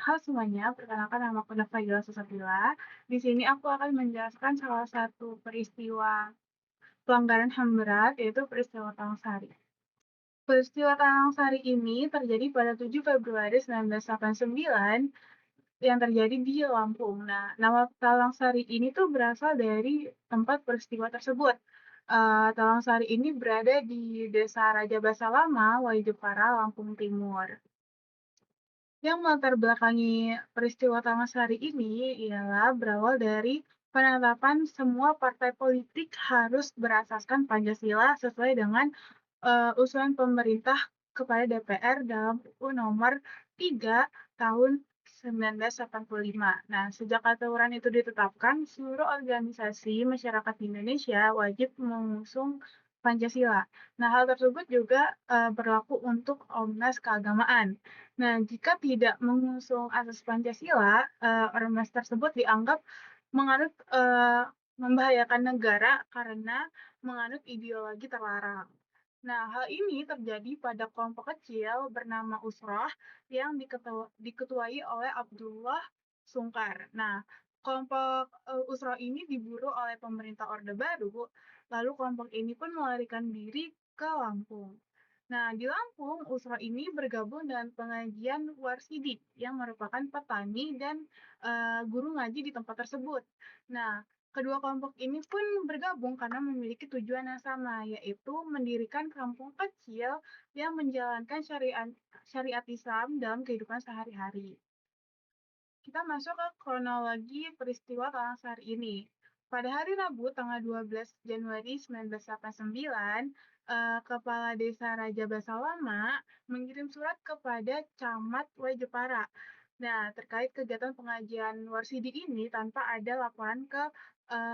Halo semuanya, perkenalkan nama aku Nafayla Susatila. Di sini aku akan menjelaskan salah satu peristiwa pelanggaran HAM berat, yaitu peristiwa Talang Sari. Peristiwa Talang Sari ini terjadi pada 7 Februari 1989 yang terjadi di Lampung. Nah, nama Talang Sari ini tuh berasal dari tempat peristiwa tersebut. Talang Sari ini berada di Desa Raja Basa Lama, Waijepara, Lampung Timur. Yang melatar belakangi peristiwa Tamasari ini ialah berawal dari penetapan semua partai politik harus berasaskan Pancasila sesuai dengan usulan pemerintah kepada DPR dalam UU Nomor 3 Tahun 1985. Nah, sejak aturan itu ditetapkan, seluruh organisasi masyarakat di Indonesia wajib mengusung Pancasila. Nah, hal tersebut juga berlaku untuk ormas keagamaan. Nah, jika tidak mengusung asas Pancasila, ormas tersebut dianggap menganut membahayakan negara karena menganut ideologi terlarang. Nah, hal ini terjadi pada kelompok kecil bernama Usroh yang diketuai oleh Abdullah Sungkar. Nah, kelompok Usroh ini diburu oleh pemerintah Orde Baru, lalu kelompok ini pun melarikan diri ke Lampung. Nah, di Lampung, Usroh ini bergabung dengan pengajian Warsidi yang merupakan petani dan guru ngaji di tempat tersebut. Nah, kedua kelompok ini pun bergabung karena memiliki tujuan yang sama, yaitu mendirikan kampung kecil yang menjalankan syariat Islam dalam kehidupan sehari-hari. Kita masuk ke kronologi peristiwa Talang Sari ini. Pada hari Rabu, tanggal 12 Januari 1989, Kepala Desa Raja Basa Lama mengirim surat kepada Camat Waijepara. Nah, terkait kegiatan pengajian Warsidi ini tanpa ada laporan ke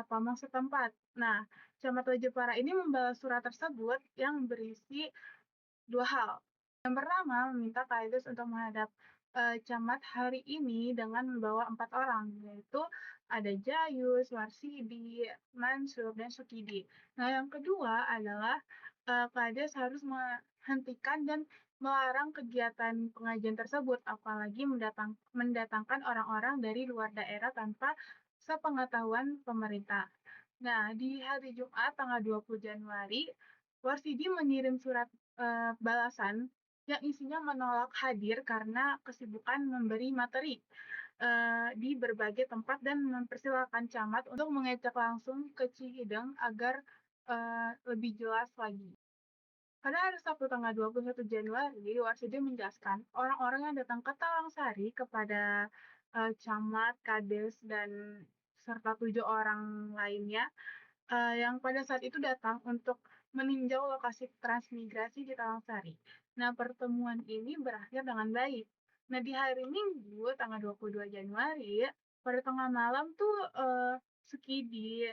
pamong setempat. Nah, Camat Waijepara ini membalas surat tersebut yang berisi dua hal. Yang pertama, meminta Kaides untuk menghadap camat hari ini dengan membawa 4 orang, yaitu ada Jayus, Warsidi, Mansur, dan Sukidi. Nah, yang kedua adalah Kaides harus menghentikan dan melarang kegiatan pengajian tersebut, apalagi mendatangkan orang-orang dari luar daerah tanpa sepengetahuan pemerintah. Nah, di hari Jumat tanggal 20 Januari, Warsidi mengirim surat balasan yang isinya menolak hadir karena kesibukan memberi materi di berbagai tempat dan mempersilahkan camat untuk mengecek langsung ke Cihideng agar lebih jelas lagi. Pada hari Sabtu tanggal 21 Januari, Warsidi menjelaskan orang-orang yang datang ke Talangsari kepada camat, kades, dan serta 7 orang lainnya yang pada saat itu datang untuk meninjau lokasi transmigrasi di Talangsari. Nah, pertemuan ini berakhir dengan baik. Nah, di hari Minggu, tanggal 22 Januari, pada tengah malam tuh Sukidi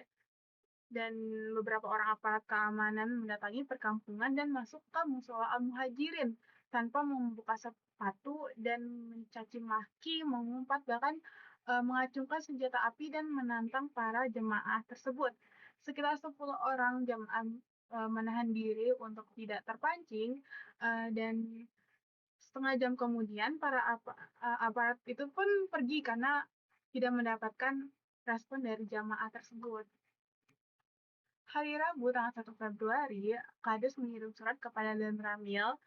dan beberapa orang aparat keamanan mendatangi perkampungan dan masuk ke musola al-muhajirin tanpa membuka sepatu dan mencaci maki, mengumpat, bahkan mengacungkan senjata api dan menantang para jemaah tersebut. Sekitar 10 orang jemaah menahan diri untuk tidak terpancing dan setengah jam kemudian para aparat itu pun pergi karena tidak mendapatkan respon dari jamaah tersebut. Hari Rabu tanggal 1 Februari, Kades mengirim surat kepada Dan Ramil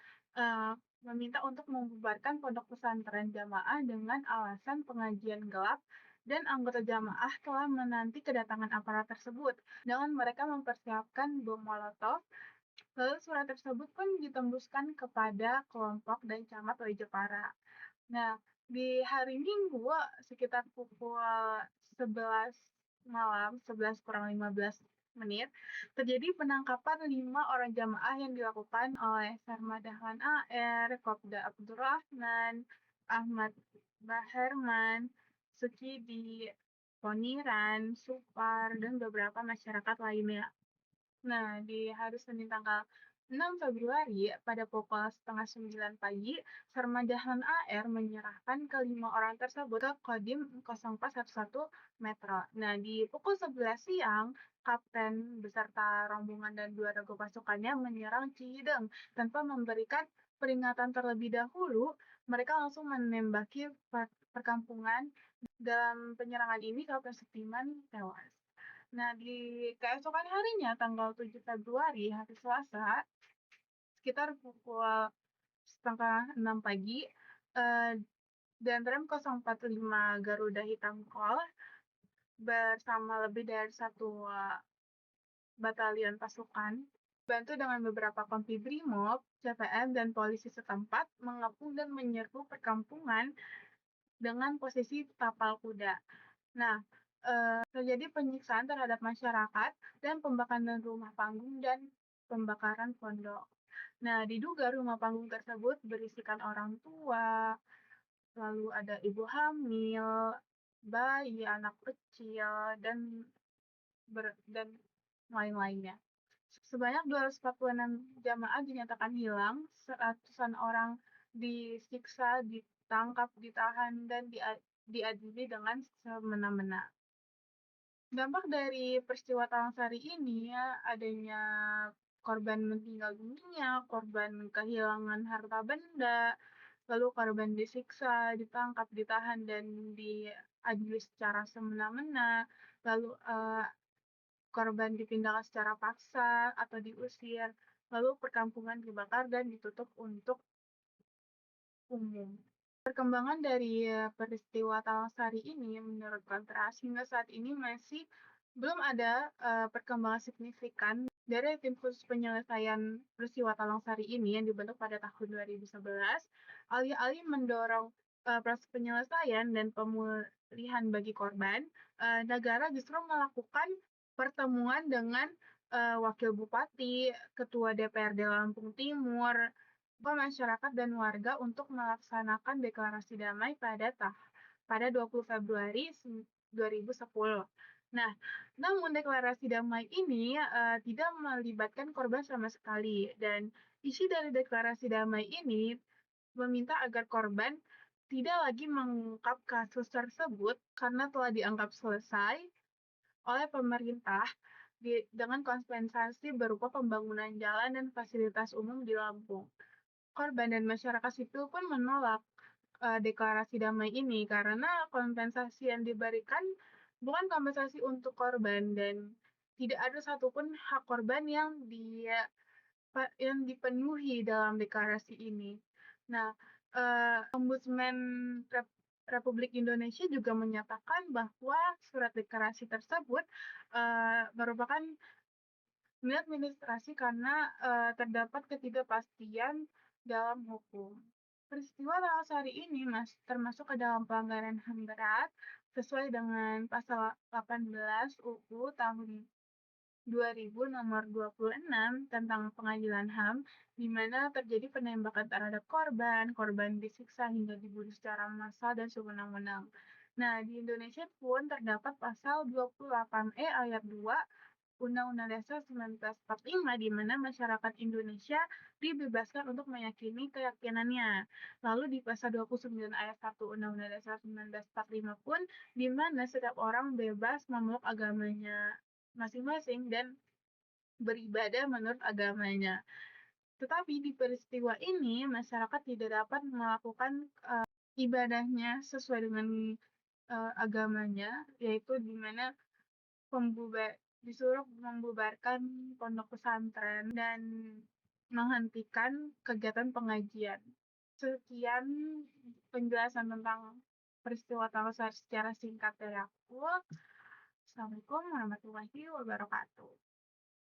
meminta untuk membubarkan pondok pesantren jamaah dengan alasan pengajian gelap dan anggota jamaah telah menanti kedatangan aparat tersebut dengan mereka mempersiapkan bom molotov. Lalu surat tersebut pun ditembuskan kepada kelompok dan camat Waijepara. Nah, di hari Minggu sekitar pukul 11 malam, 11 kurang 15 menit, terjadi penangkapan 5 orang jamaah yang dilakukan oleh Sarma Dahlan AR, Kopda Abdurrahman, Ahmad Baherman, Sukidi, Poniran, Supar, dan beberapa masyarakat lainnya. Nah, di hari Senin tanggal 6 Februari pada pukul setengah 9 pagi, Sarma Dahlan AR menyerahkan kelima orang tersebut ke Kodim 0411 Metro. Nah, di pukul 11 siang, Kapten beserta rombongan dan 2 regu pasukannya menyerang Cihideng tanpa memberikan peringatan terlebih dahulu. mereka langsung menembaki perkampungan. Dalam penyerangan ini Kapten Sudirman tewas. Nah, di keesokan harinya, tanggal 7 Februari, hari Selasa, sekitar pukul setengah 6 pagi, Danrem 045 Garuda Hitam Kol bersama lebih dari satu batalion pasukan, bantu dengan beberapa kompi Brimob, CPM, dan polisi setempat mengepung dan menyerbu perkampungan dengan posisi tapal kuda. Nah, terjadi penyiksaan terhadap masyarakat dan pembakaran rumah panggung dan pembakaran pondok. Nah, diduga rumah panggung tersebut berisikan orang tua, lalu ada ibu hamil, bayi, anak kecil, dan lain-lainnya. Sebanyak 246 jamaah dinyatakan hilang, seratusan orang disiksa, ditangkap, ditahan, dan diadili dengan semena-mena. Dampak dari peristiwa Talang Sari ini ya, adanya korban meninggal dunia, korban kehilangan harta benda, lalu korban disiksa, ditangkap, ditahan, dan diadili secara semena-mena, lalu korban dipindahkan secara paksa atau diusir, lalu perkampungan dibakar dan ditutup untuk umum. Perkembangan dari peristiwa Talang Sari ini menurut Kontras hingga saat ini masih belum ada perkembangan signifikan dari tim khusus penyelesaian peristiwa Talang Sari ini yang dibentuk pada tahun 2011, alih-alih mendorong proses penyelesaian dan pemulihan bagi korban, negara justru melakukan pertemuan dengan wakil bupati, ketua DPRD Lampung Timur, masyarakat dan warga untuk melaksanakan deklarasi damai pada 20 Februari 2010. Nah, namun deklarasi damai ini tidak melibatkan korban sama sekali, dan isi dari deklarasi damai ini meminta agar korban tidak lagi mengungkap kasus tersebut karena telah dianggap selesai oleh pemerintah dengan kompensasi berupa pembangunan jalan dan fasilitas umum di Lampung. Korban dan masyarakat sipil pun menolak deklarasi damai ini karena kompensasi yang diberikan bukan kompensasi untuk korban dan tidak ada satupun hak korban yang dipenuhi dalam deklarasi ini. Nah, Ombudsman Republik Indonesia juga menyatakan bahwa surat deklarasi tersebut merupakan maladministrasi karena terdapat ketidakpastian dalam hukum. Peristiwa Talang Sari ini termasuk ke dalam pelanggaran HAM berat sesuai dengan pasal 18 UU tahun 2000 nomor 26 tentang pengadilan HAM, di mana terjadi penembakan terhadap korban disiksa hingga dibunuh secara massal dan sewenang-wenang. Nah, di Indonesia pun terdapat pasal 28E ayat 2 Undang-Undang Dasar 1945, di mana masyarakat Indonesia dibebaskan untuk meyakini keyakinannya. Lalu di pasal 29 ayat 1 Undang-Undang Dasar 1945 pun, di mana setiap orang bebas memeluk agamanya masing-masing dan beribadah menurut agamanya. Tetapi di peristiwa ini, masyarakat tidak dapat melakukan ibadahnya sesuai dengan agamanya, yaitu di mana disuruh membubarkan pondok pesantren dan menghentikan kegiatan pengajian. Sekian penjelasan tentang peristiwa Talang Sari secara singkat dari aku. Assalamualaikum warahmatullahi wabarakatuh.